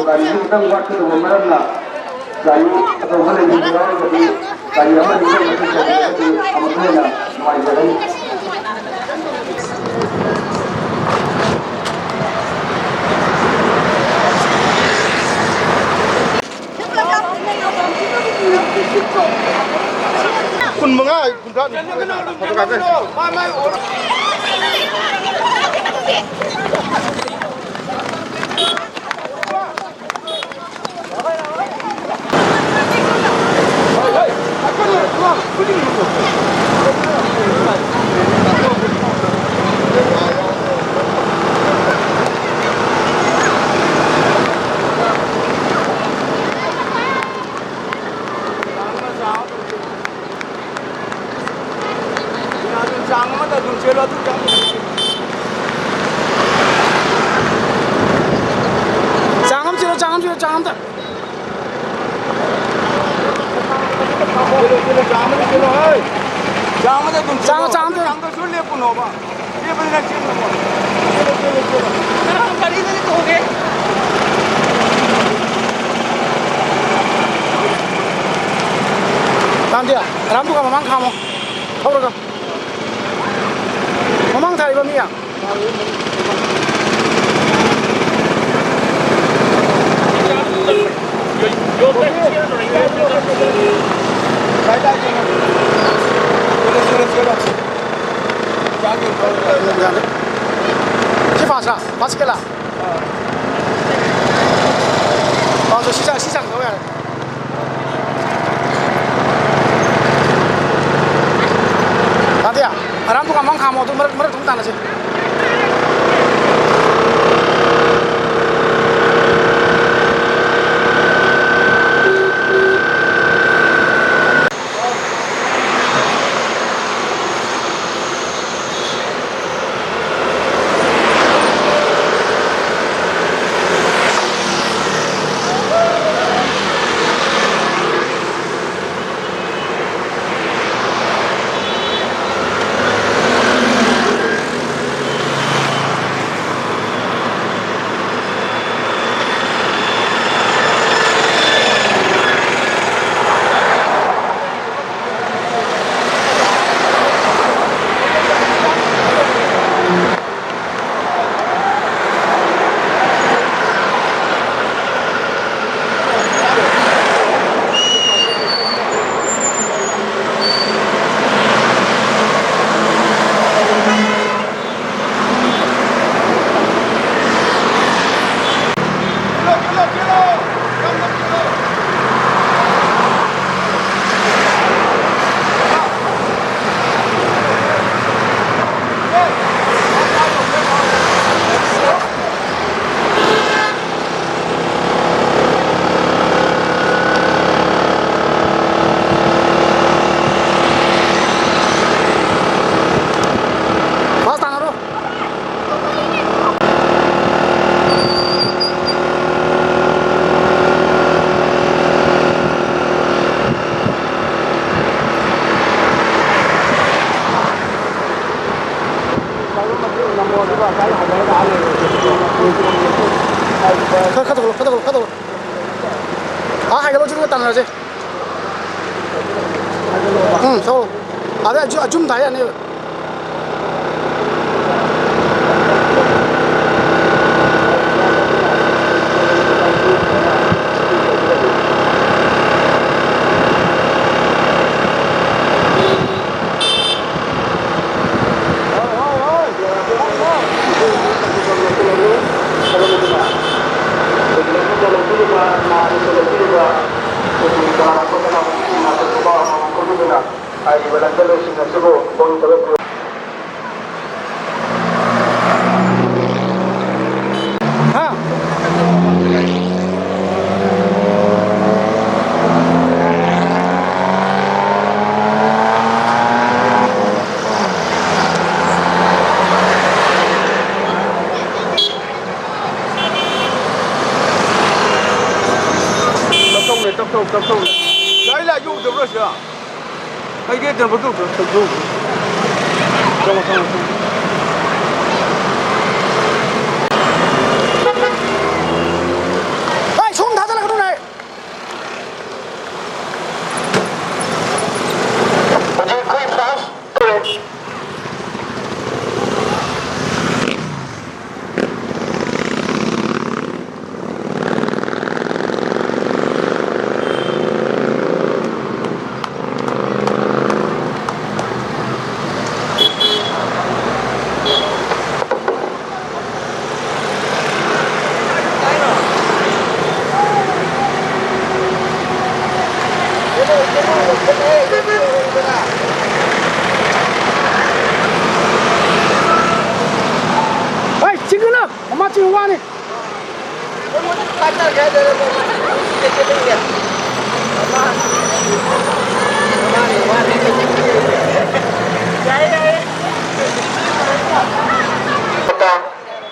gari khitang watkadaba maramna gari atawba leibina yawaragadi gari amani khana khitagadi amuk hena nuwaijagani kun mga kun ka dia, ram tu kan memang kamu, tahu tak? Memang thai bami ya. Siapa sah? Masuk lah. Oh, so sisa kau ya. Nanti ya, orang tu ngomong kamu tu mereka tunggu sih. Kata dulu. Ah, hai kalau juga tanah aja. So ada jum daya nih. Tập trung đấy là dụng được rồi chưa? Cái kia tập trung không. 哎，这个呢，我妈进挖呢。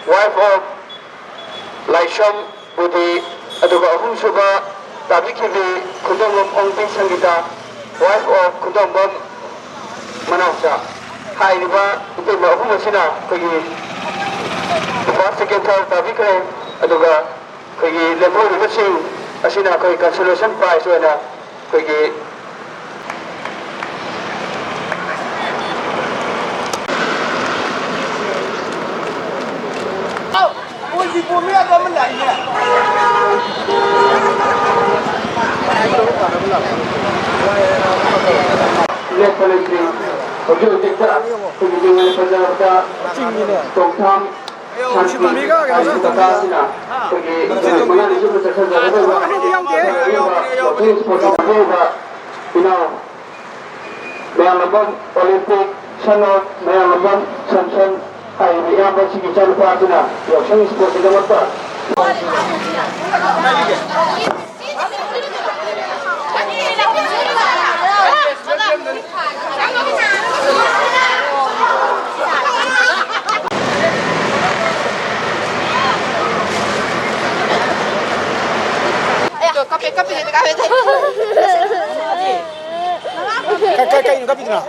wife of Laisham Budi aduga ahum suba Tabikivi Kudongam Ongping Sangita wife of Kudongam Manasa Hairiba Itima ahum asina kogi first second third Tabikre aduga kogi level ribasing asina kogi consolation prize wena kogi Ôi bố mẹ con mình lại nhỉ. Let policy okay tikta kuji pajarta tongtham sina kuji mana ni juga Olympic sanot mayalaban sansan ay yang bersih cari pasina yang seni sport tidak apa Kayak ini kapit na.